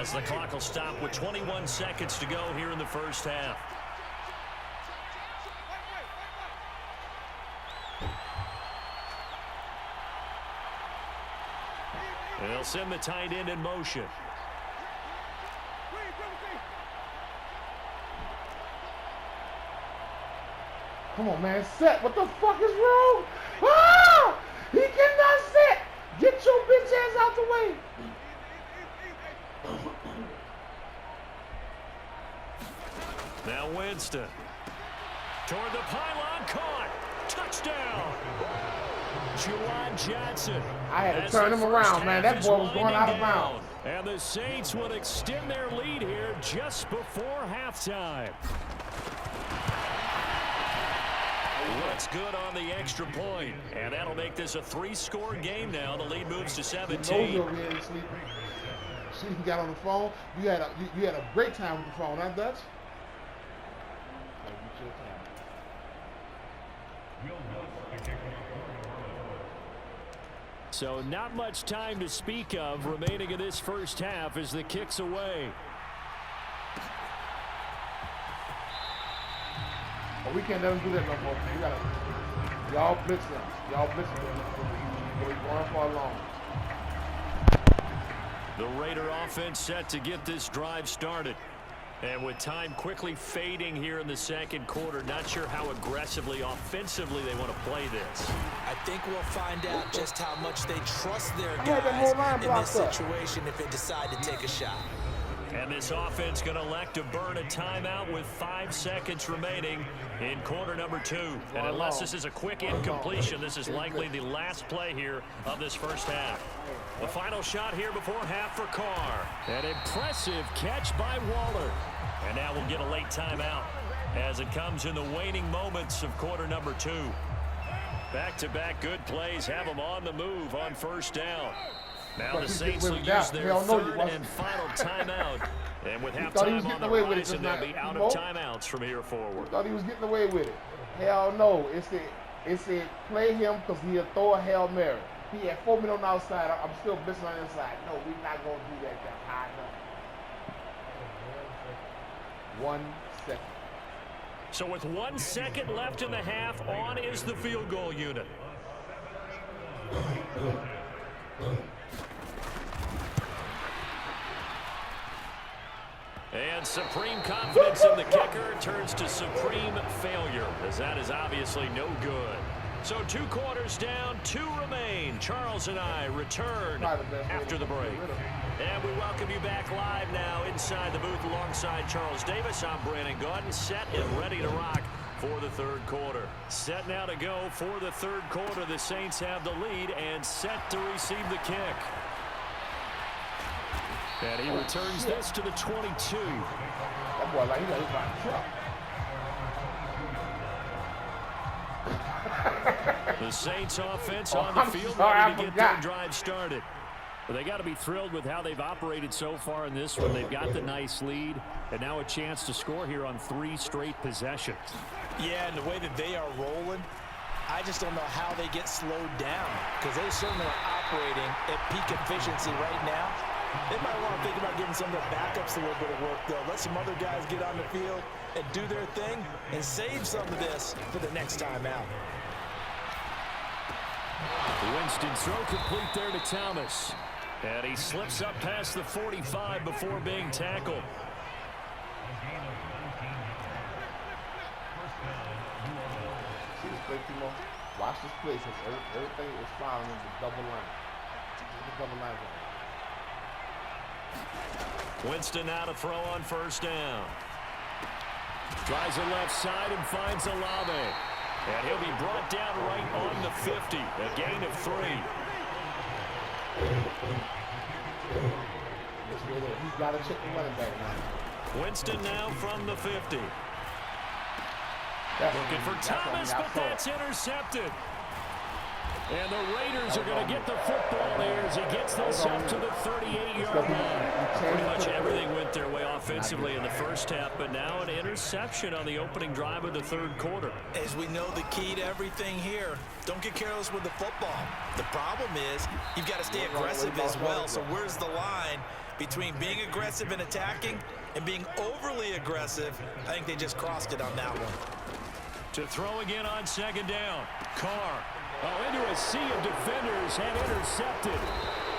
as the clock will stop with 21 seconds to go here in the first half. They'll send the tight end in motion. Come on, man. Set. What the fuck is wrong? Ah! He cannot set. Get your bitch ass out the way. Now Winston. Toward the pylon. Caught. Touchdown. Juwan Johnson. I had to turn him around, man. That boy was going out of bounds. And the Saints will extend their lead here just before halftime. Looks good on the extra point, and that'll make this a 3-score game now. The lead moves to 17. You see, he got on the phone. You had a great time with the phone, huh, Dutch? So not much time to speak of remaining in this first half as the kick's away. Oh, we can't let them do that no more. We gotta, y'all blitz them. Y'all blitz them. We're going for long. The Raider offense set to get this drive started. And with time quickly fading here in the second quarter, not sure how aggressively, offensively they want to play this. I think we'll find out just how much they trust their guys in this situation if they decide to take a shot. And this offense going to elect to burn a timeout with 5 seconds remaining in quarter number 2. And unless this is a quick incompletion, this is likely the last play here of this first half. The final shot here before half for Carr. An impressive catch by Waller. And now we'll get a late timeout as it comes in the waning moments of quarter number 2. Back-to-back good plays have them on the move on first down. Now the Saints will use their third and final timeout. And with halftime on the horizon, they'll be out of timeouts from here forward. Thought he was getting away with it. Hell no. It's a play him because he'll throw a Hail Mary. He had 4 men on the outside. I'm still blitzing on the inside. No, we're not going to do that. That's high enough. 1 second. So with 1 second left in the half, on is the field goal unit. And supreme confidence in the kicker turns to supreme failure, as that is obviously no good. So 2 quarters down, 2 remain. Charles and I return after the break. And we welcome you back live now inside the booth alongside Charles Davis. I'm Brandon Gaudin, set and ready to rock for the third quarter. Set now to go for the third quarter. The Saints have the lead and set to receive the kick. And he returns this to the 22. That boy, like, he got his body truck. The Saints offense on the field ready to get their drive started. But they got to be thrilled with how they've operated so far in this one. They've got the nice lead, and now a chance to score here on 3 straight possessions. Yeah, and the way that they are rolling, I just don't know how they get slowed down, because they certainly are operating at peak efficiency right now. They might want to think about giving some of their backups a little bit of work, though. Let some other guys get on the field and do their thing and save some of this for the next time out. Winston throw complete there to Thomas. And he slips up past the 45 before being tackled. See this play, Timo? Watch this play. Everything is following the double line. The double line. Winston now to throw on first down. Tries the left side and finds Olave. And he'll be brought down right on the 50. A gain of 3. He's got to check the running back now. Winston now from the 50. Looking for Thomas, but that's intercepted. And the Raiders are going to get the football here as he gets this up to the 38-yard line. Pretty much everything went their way offensively in the first half, but now an interception on the opening drive of the third quarter. As we know, the key to everything here, don't get careless with the football. The problem is you've got to stay aggressive as well. So where's the line between being aggressive and attacking and being overly aggressive? I think they just crossed it on that one. To throw again on second down. Carr. Oh, into a sea of defenders and intercepted.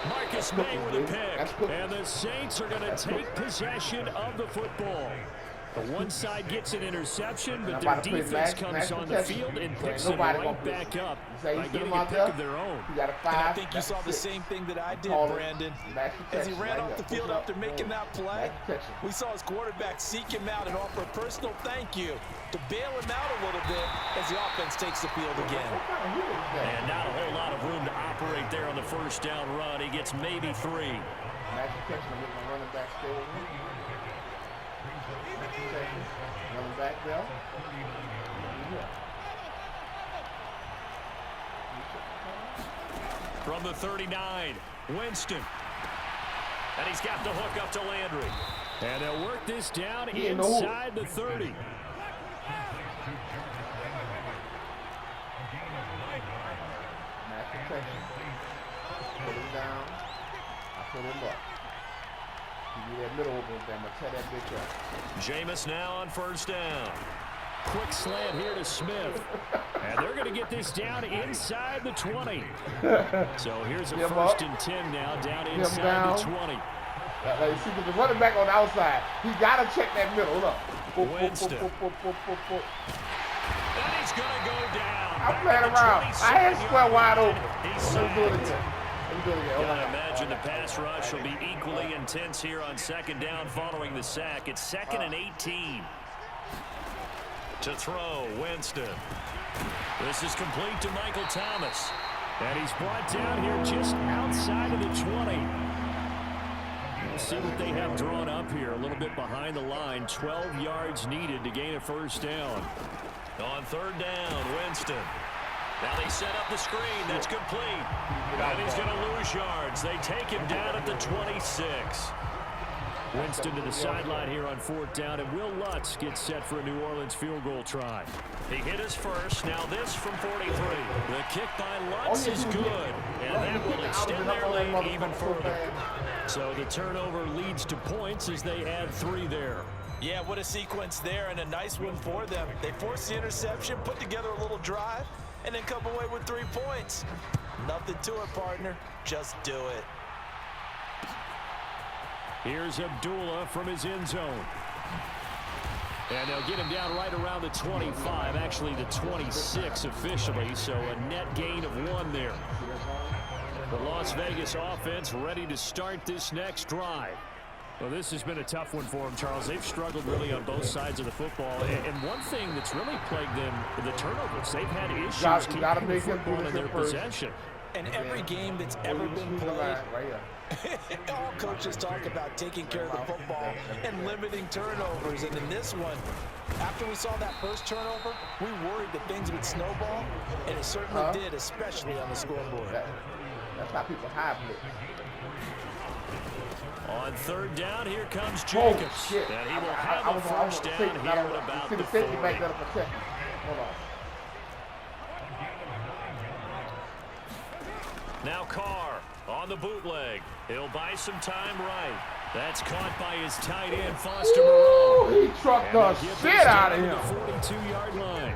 Marcus May with a pick. And the Saints are going to take possession of the football. The one side gets an interception, but their defense comes on the field and picks them right back up by getting a pick of their own. And I think you saw the same thing that I did, Brandon. As he ran off the field after making that play, we saw his quarterback seek him out and offer a personal thank you to bail him out a little bit as the offense takes the field again. And not a whole lot of room to operate there on the first down run. He gets maybe 3. Running back there. From the 39, Winston. And he's got the hook up to Landry. And they'll work this down inside the 30. Put him down. I put him up. Give you that middle open with them. I'll tear that bitch up. Jameis now on first down. Quick slant here to Smith. And they're going to get this down inside the 20. So here's a first and 10 now, down inside the 20. You see, the running back on the outside, he got to check that middle. Look. Winston. And he's going to go down. I'm playing around. I had square wide open. He's do it again. Gotta imagine the pass rush will be equally intense here on second down following the sack. It's 2nd and 18. To throw, Winston. This is complete to Michael Thomas. And he's brought down here just outside of the 20. We'll see what they have drawn up here. A little bit behind the line. 12 yards needed to gain a first down. On third down, Winston. Now they set up the screen. That's complete. And he's going to lose yards. They take him down at the 26. Winston to the sideline here on fourth down, and Will Lutz gets set for a New Orleans field goal try. He hit his first. Now this from 43. The kick by Lutz is good, and that will extend their lead even further. So the turnover leads to points as they add 3 there. Yeah, what a sequence there, and a nice one for them. They forced the interception, put together a little drive, and then come away with 3 points. Nothing to it, partner. Just do it. Here's Abdullah from his end zone. And they'll get him down right around the 25, actually the 26 officially, so a net gain of 1 there. The Las Vegas offense ready to start this next drive. Well, this has been a tough one for them, Charles. They've struggled really on both sides of the football. And one thing that's really plagued them, the turnovers. They've had issues keeping the football in their possession. And every game that's ever been played, all coaches talk about taking care of the football and limiting turnovers. And in this one, after we saw that first turnover, we worried that things would snowball, and it certainly did, especially on the scoreboard. That's how people hide it. On third down, here comes Jacobs. And he will have a first down here at about the 40. Hold on. Now Carr on the bootleg. He'll buy some time right. That's caught by his tight end, Foster Moreau. He trucked the shit out of him. The 42-yard line.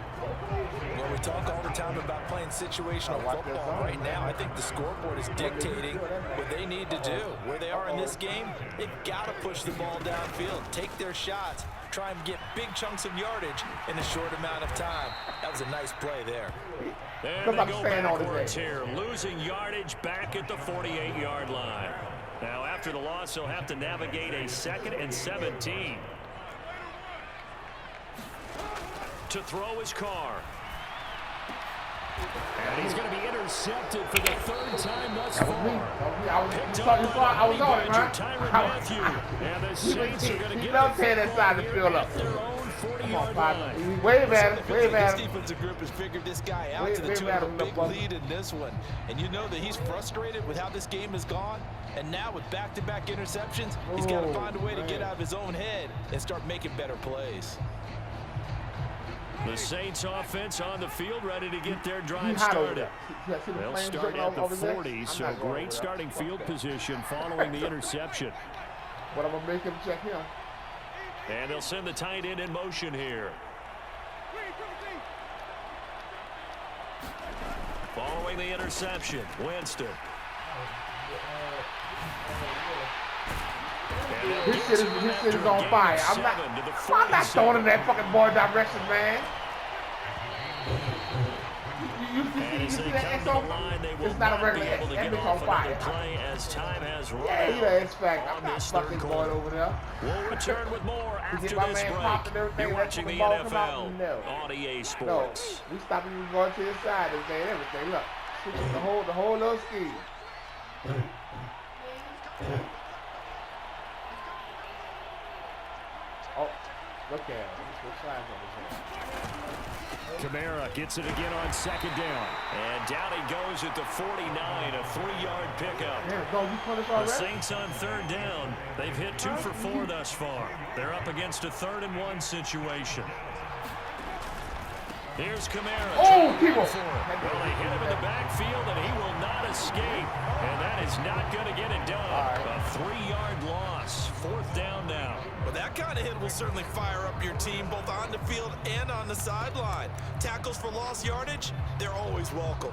Well, we talk all the time about playing situational football. Right now, I think the scoreboard is dictating what they need to do. Where they are in this game, they've got to push the ball downfield, take their shots, try and get big chunks of yardage in a short amount of time. That was a nice play there. And they go backwards here, losing yardage back at the 48-yard line. Now, after the loss, he'll have to navigate a 2nd and 17. To throw his Carr. And he's going to be intercepted for the 3rd time thus far. Picked up by Tyrann Mathieu. And the Saints are going to get their own 40-yard line. Wave at him. Wave at This him. defensive group has figured this guy out to the tune of a big lead in this one. And you know that he's frustrated with how this game has gone. And now with back-to-back interceptions, he's got to find a way to get out of his own head and start making better plays. The Saints offense on the field, ready to get their drive started. They'll start at the 40, so great starting field position following the interception. But I'm going to make him check him. And they'll send the tight end in motion here. Following the interception, Winston. His shit is on fire. I'm not throwing in that fucking ball direction, man. You see that X on? It's not a regular X. That bitch on fire. Yeah, he the X factor. I'm not fucking going over there. We'll return with more after this break. You're watching the NFL on EA Sports. No, we stopping you going to his side and saying everything. Look, the whole little scheme. Oh, look at him. Kamara gets it again on second down. And down he goes at the 49, a 3-yard pickup. The Saints on third down. They've hit 2 for 4 thus far. They're up against a 3rd and 1 situation. Here's Kamara. Oh, people. Well, they hit him in the backfield, and he will not escape. And that is not going to get it done. A 3-yard loss. 4th down now. Well, that kind of hit will certainly fire up your team, both on the field and on the sideline. Tackles for lost yardage, they're always welcome.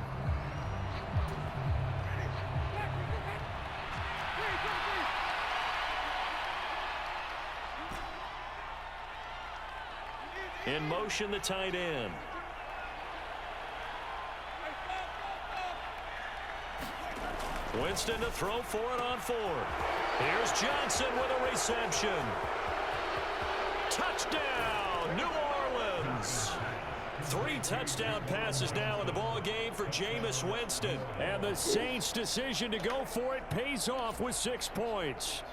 In motion, the tight end. Winston to throw for it on 4. Here's Johnson with a reception. Touchdown, New Orleans. 3 touchdown passes now in the ball game for Jameis Winston. And the Saints' decision to go for it pays off with 6 points.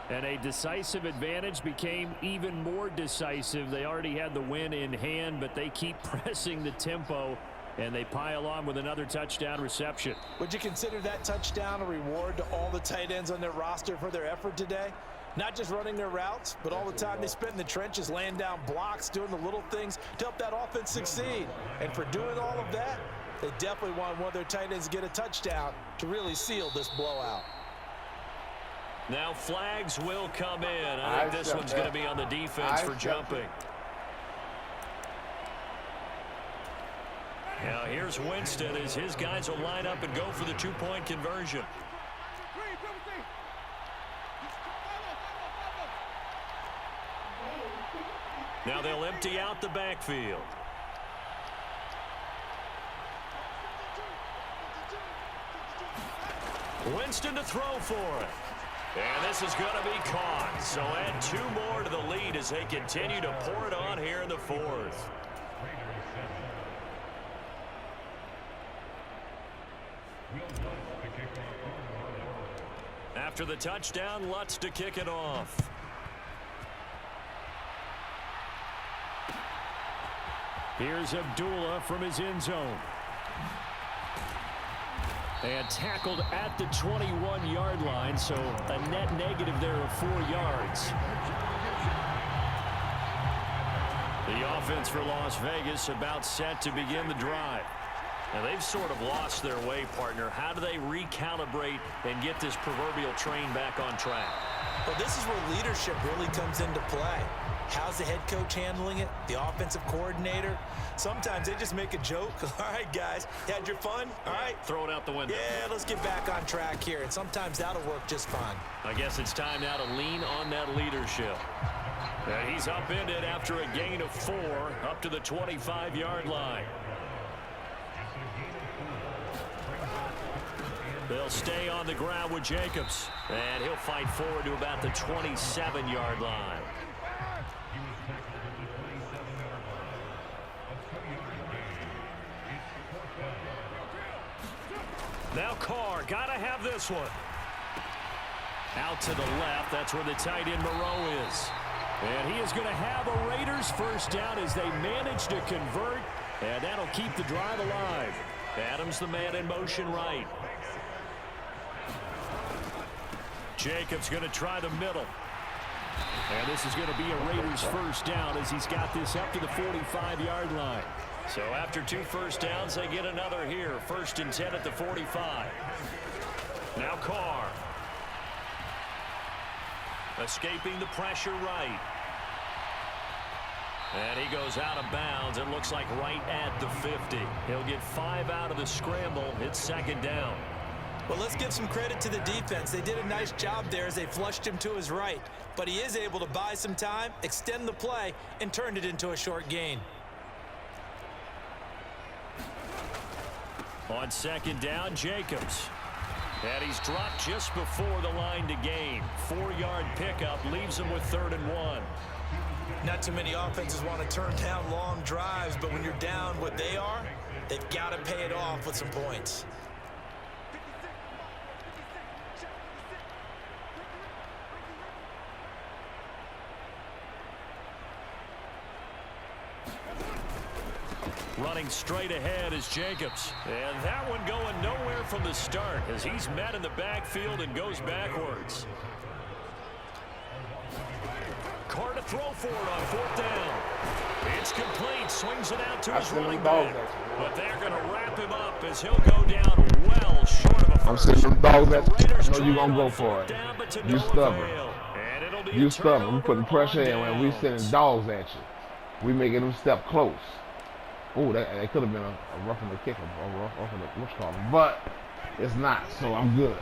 And a decisive advantage became even more decisive. They already had the win in hand, but they keep pressing the tempo, and they pile on with another touchdown reception. Would you consider that touchdown a reward to all the tight ends on their roster for their effort today? Not just running their routes, but all the time they spent in the trenches, laying down blocks, doing the little things to help that offense succeed. And for doing all of that, they definitely want one of their tight ends to get a touchdown to really seal this blowout. Now flags will come in. I think this one's going to be on the defense for jumping. Now here's Winston as his guys will line up and go for the 2-point conversion. Now they'll empty out the backfield. Winston to throw for it. And this is going to be caught. So add 2 more to the lead as they continue to pour it on here in the 4th. After the touchdown, Lutz to kick it off. Here's Abdullah from his end zone. And tackled at the 21-yard line, so a net negative there of 4 yards. The offense for Las Vegas about set to begin the drive. Now they've sort of lost their way, partner. How do they recalibrate and get this proverbial train back on track? Well, this is where leadership really comes into play. How's the head coach handling it? The offensive coordinator? Sometimes they just make a joke. All right, guys, had your fun? All right. Throw it out the window. Yeah, let's get back on track here. And sometimes that'll work just fine. I guess it's time now to lean on that leadership. And he's upended after a gain of 4 up to the 25-yard line. They'll stay on the ground with Jacobs. And he'll fight forward to about the 27-yard line. Now Carr, gotta have this one. Out to the left, that's where the tight end Moreau is. And he is going to have a Raiders first down as they manage to convert, and that'll keep the drive alive. Adams, the man in motion right. Jacobs going to try the middle. And this is going to be a Raiders first down as he's got this up to the 45-yard line. So after 2 first downs, they get another here. 1st and 10 at the 45. Now Carr. Escaping the pressure right. And he goes out of bounds. It looks like right at the 50. He'll get 5 out of the scramble. It's 2nd down. Well, let's give some credit to the defense. They did a nice job there as they flushed him to his right. But he is able to buy some time, extend the play, and turn it into a short gain. On 2nd down, Jacobs. And he's dropped just before the line to gain. 4-yard pickup leaves him with 3rd and 1. Not too many offenses want to turn down long drives, but when you're down what they are, they've got to pay it off with some points. Running straight ahead is Jacobs. And that one going nowhere from the start as he's met in the backfield and goes backwards. Carr to throw for it on 4th down. It's complete. Swings it out to his running back. But they're going to wrap him up as he'll go down well short of a first. I'm sending them dogs at you. I know you're going to go for it. You stubborn. You stubborn. We're putting pressure in when we sending dogs at you. We making them step close. Oh, that could have been a roughing the kicker, or roughing the what's called, but it's not, so I'm good.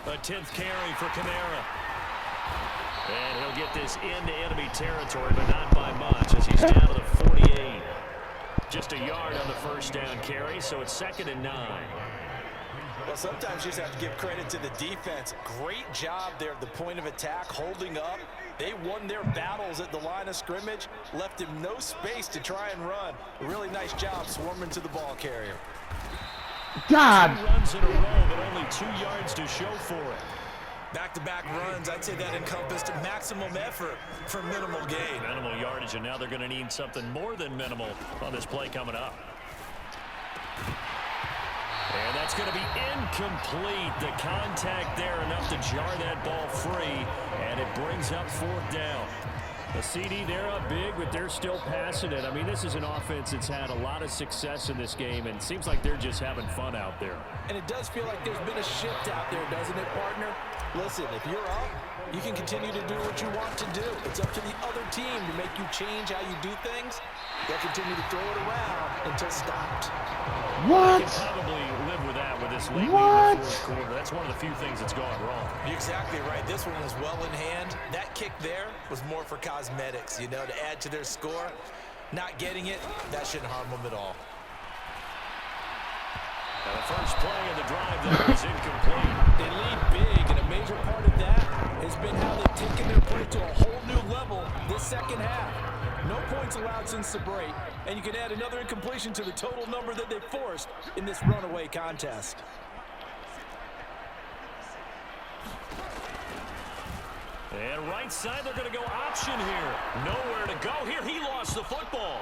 A 10th carry for Kamara. And he'll get this into enemy territory, but not by much as he's down to the 48. Just a yard on the first down carry, so it's 2nd and 9. Well, sometimes you just have to give credit to the defense. Great job there at the point of attack, holding up. They won their battles at the line of scrimmage, left him no space to try and run. A really nice job swarming to the ball carrier. God! 2 runs in a row, but only 2 yards to show for it. Back-to-back runs, I'd say that encompassed maximum effort for minimal gain. Minimal yardage, and now they're going to need something more than minimal on this play coming up. And that's going to be incomplete. The contact there enough to jar that ball free, and it brings up 4th down. The CD, they're up big, but they're still passing it. I mean, this is an offense that's had a lot of success in this game, and it seems like they're just having fun out there. And it does feel like there's been a shift out there, doesn't it, partner? Listen, if you're up, you can continue to do what you want to do. It's up to the other team to make you change how you do things. They'll continue to throw it around until stopped. What? I can probably live with that with this late lead in the 4th quarter. That's one of the few things that's gone wrong. You're exactly right. This one was well in hand. That kick there was more for cosmetics, you know, to add to their score. Not getting it, that shouldn't harm them at all. Now the first play of the drive there is incomplete. They lead big, and a major part of that has been how they've taken their play to a whole new level this second half. No points allowed since the break, and you can add another incompletion to the total number that they forced in this runaway contest. And right side, they're going to go option here. Nowhere to go here. He lost the football.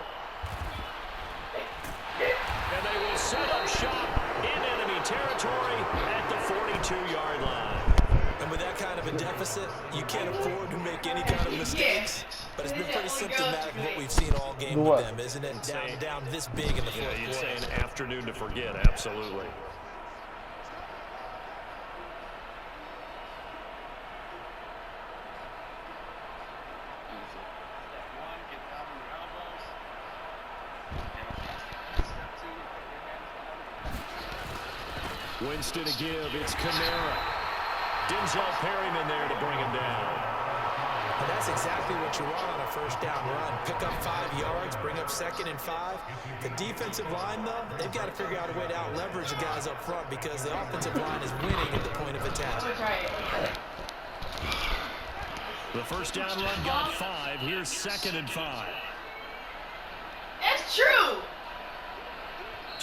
And they will set up shop in enemy territory at the 42-yard line. And with that kind of a deficit, you can't afford to make any kind of mistakes. But it's been pretty symptomatic of what we've seen all game with them, isn't it? Down this big in the fourth quarter. You'd say an afternoon to forget, absolutely. Winston to give, it's Kamara. Denzel Perryman there to bring him down. And that's exactly what you want on a first down run. Pick up 5 yards, bring up 2nd and 5. The defensive line, though, they've got to figure out a way to out-leverage the guys up front because the offensive line is winning at the point of attack. The first down run got 5. Here's 2nd and 5. That's true.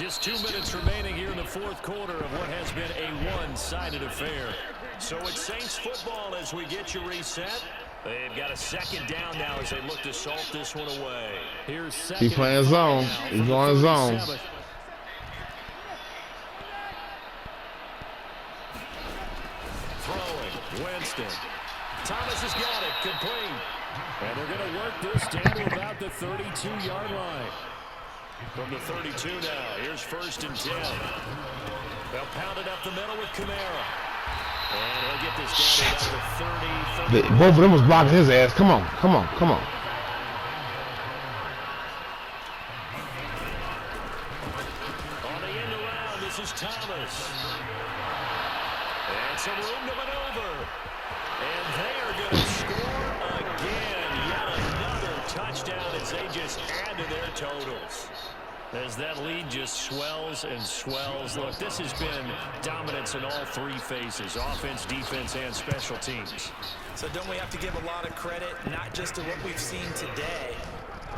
Just 2 minutes remaining here in the fourth quarter of what has been a one-sided affair. So it's Saints football as we get you reset. They've got a second down now as they look to salt this one away. Here's second. He's playing zone. He's going zone. Throwing. Winston. Thomas has got it. Complete. And they're going to work this down to about the 32-yard line. From the 32 now, here's 1st and 10. They'll pound it up the middle with Kamara. And he'll get this down to about the 30. Both of them was blocking his ass. Come on, come on, come on. On the end around, this is Thomas. And some room to maneuver. And they are going to score again. Yet another touchdown as they just add to their totals. As that lead just swells and swells. Look, this has been dominance in all three phases, offense, defense, and special teams. So don't we have to give a lot of credit, not just to what we've seen today,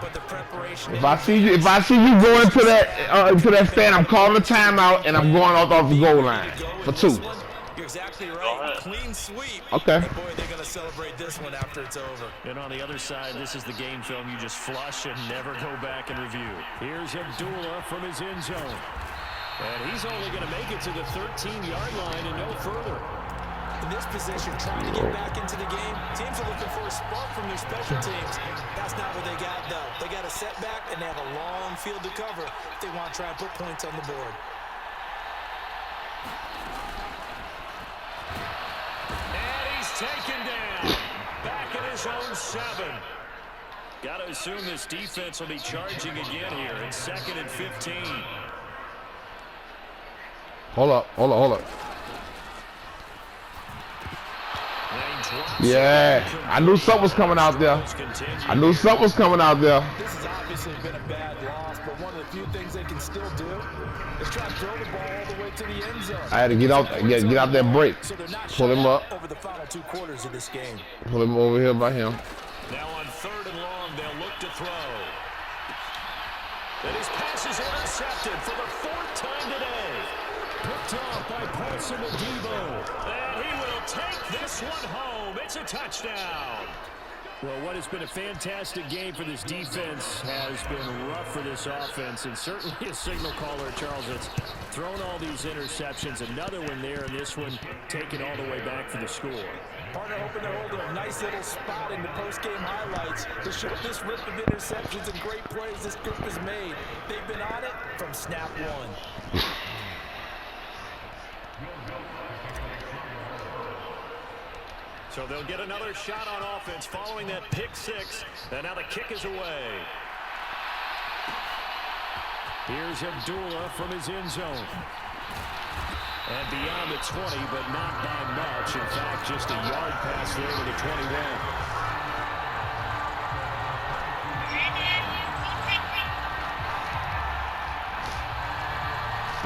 but the preparation. If I see you going to that stand, I'm calling a timeout and I'm going off the goal line for 2. You're exactly right. Clean sweep. Okay. And boy, they're going to celebrate this one after it's over. And on the other side, this is the game film you just flush and never go back and review. Here's Abdullah from his end zone. And he's only going to make it to the 13-yard line and no further. In this position, trying to get back into the game, teams are looking for a spark from their special teams. That's not what they got, though. They got a setback, and they have a long field to cover if they want to try and put points on the board. Taken down. Back at his own 7. Got to assume this defense will be charging again here. It's 2nd and 15. Hold up. Yeah, I knew something was coming out there. This has obviously been a bad loss, but one of the few things they can still do is try to throw the ball all the way to the end zone. I had to get out that break. Pull him up. Over the final 2 quarters of this game. Pull him over here by him. Now on 3rd and long, they'll look to throw. And his pass is intercepted for the 4th time today. Picked off by Paulson Adebo. And he will take this one home. It's a touchdown. Well, what has been a fantastic game for this defense has been rough for this offense, and certainly a signal caller, Charles, that's thrown all these interceptions. Another one there, and this one taken all the way back for the score. Partner hoping they're holding a nice little spot in the post-game highlights to show this rip of interceptions and great plays this group has made. They've been on it from snap 1. So they'll get another shot on offense following that pick 6. And now the kick is away. Here's Abdullah from his end zone. And beyond the 20, but not by much. In fact, just a yard pass there to the 21.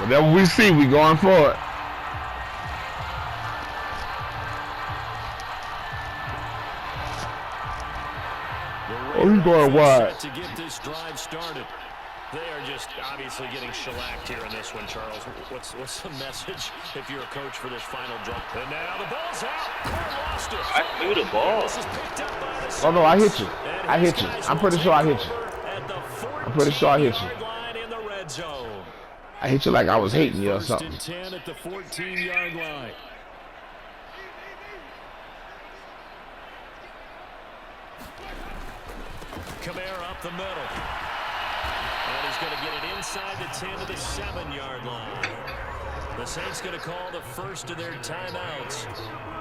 Whatever we see, we going for it. Oh, he's going wide. To get this drive started. They are just obviously getting shellacked here in this one, Charles. What's the message if you're a coach for this final drive? And now the ball's out. Carr lost it. I threw the ball. This is picked up by the Oh no, I hit you. I hit you. I'm pretty sure I hit you. I'm pretty sure I hit you. I hit you like I was hating you or something. 10 at the 14-yard line. Kamara up the middle. And he's going to get it inside the 10 to the 7-yard line. The Saints going to call the first of their timeouts.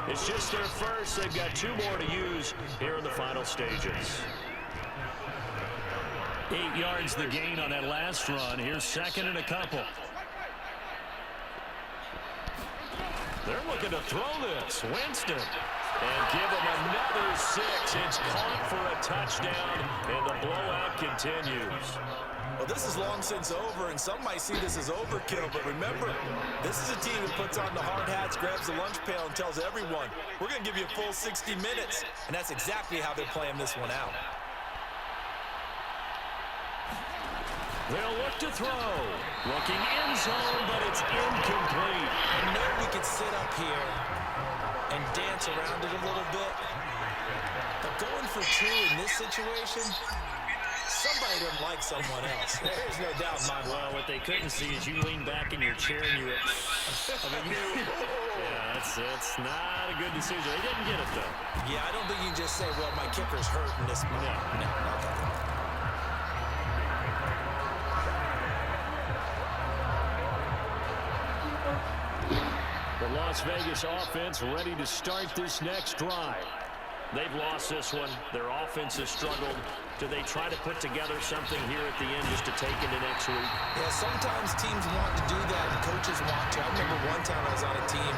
It's just their first. They've got 2 more to use here in the final stages. 8 yards the gain on that last run. Here's 2nd and a couple. They're looking to throw this. Winston. And give him another 6. It's caught for a touchdown, and the blowout continues. Well, this is long since over, and some might see this as overkill, but remember, this is a team that puts on the hard hats, grabs the lunch pail, and tells everyone, we're going to give you a full 60 minutes, and that's exactly how they're playing this one out. They'll look to throw. Looking end zone, but it's incomplete. I know we could sit up here and dance around it a little bit, but going for 2 in this situation, somebody doesn't like someone else. There's no doubt in my mind. Well, what they couldn't see is you lean back in your chair and you were... yeah, it's not a good decision. They didn't get it, though. Yeah, I don't think you can just say, well, my kicker's hurt in this moment. No. The Las Vegas offense ready to start this next drive. They've lost this one. Their offense has struggled. Do they try to put together something here at the end just to take into next week? Yeah, sometimes teams want to do that and coaches want to. I remember one time I was on a team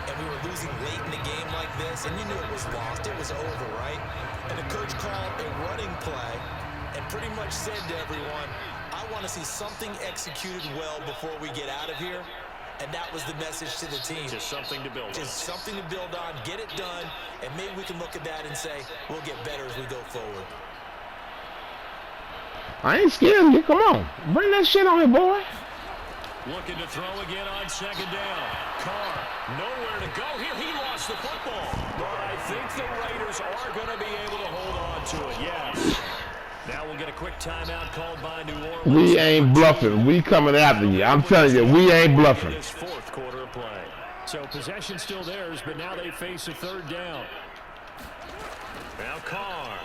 and we were losing late in the game like this, and you knew it was lost. It was over, right? And the coach called a running play and pretty much said to everyone, I want to see something executed well before we get out of here. And that was the message to the team. Just something to build on. Just something to build on, get it done, and maybe we can look at that and say, we'll get better as we go forward. I ain't scared of you. Come on. Bring that shit on here, boy. Looking to throw again on second down. Carr, nowhere to go here. He lost the football. But I think the Raiders are going to be able to hold on to it. Yes. Now we'll get a quick timeout called by New Orleans. We ain't bluffing. We coming after you. I'm telling you, we ain't bluffing. This fourth quarter of play. So possession still theirs, but now they face a third down. Now Carr.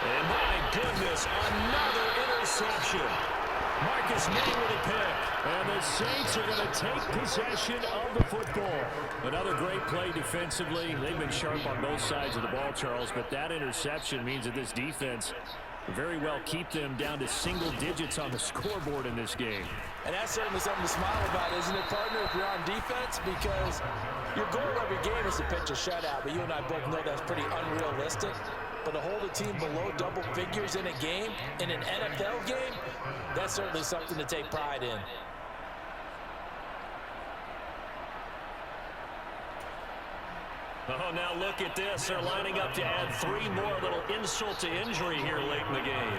And my goodness, another interception. Marcus May with a pick. And the Saints are going to take possession of the football. Another great play defensively. They've been sharp on both sides of the ball, Charles, but that interception means that this defense very well keep them down to single digits on the scoreboard in this game. And that's certainly something to smile about, isn't it, partner, if you're on defense? Because your goal every game is to pitch a shutout, but you and I both know that's pretty unrealistic. But to hold a team below double figures in a game, in an NFL game, that's certainly something to take pride in. Oh, now look at this. They're lining up to add 3 more, little insult to injury here late in the game.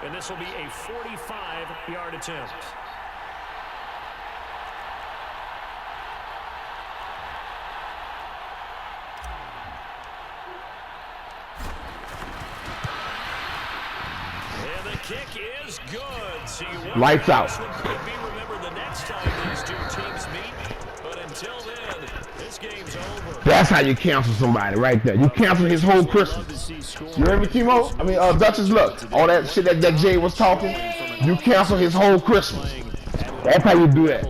And this will be a 45-yard attempt. And the kick is good. So lights out. Could be remembered the next time these two teams meet. But until then, this game's over. That's how you cancel somebody right there. You cancel his whole Christmas. You heard me, Timo? I mean, Duchess, look. All that shit that Jay was talking, you cancel his whole Christmas. That's how you do that.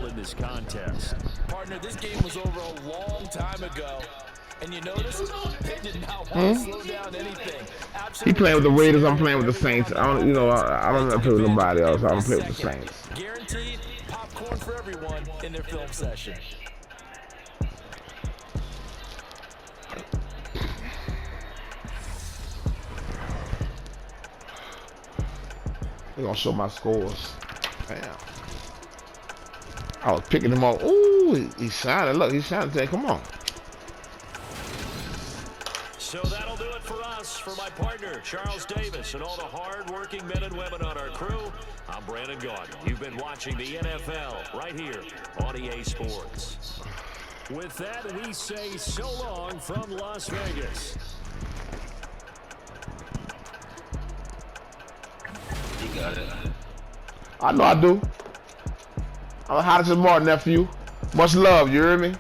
Partner, this game was over a long time ago. And you notice they did not want to slow down anything. He playing with the Raiders. I'm playing with the Saints. I don't, I don't play with nobody else. I don't play with the Saints. Guaranteed popcorn for everyone in their film session. They're gonna show my scores. Damn. I was picking him up. Ooh, he shining. Look, he's shining today. Come on. So that'll do it for us. For my partner, Charles Davis, and all the hard-working men and women on our crew, I'm Brandon Gordon. You've been watching the NFL right here on EA Sports. With that, we say so long from Las Vegas. You got it. I know I do. I'm hot as a Martin, nephew. Much love, you hear me?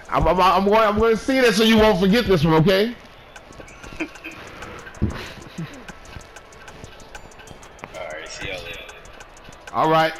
I'm going to see that so you won't forget this one, okay? Alright, see y'all later. All right.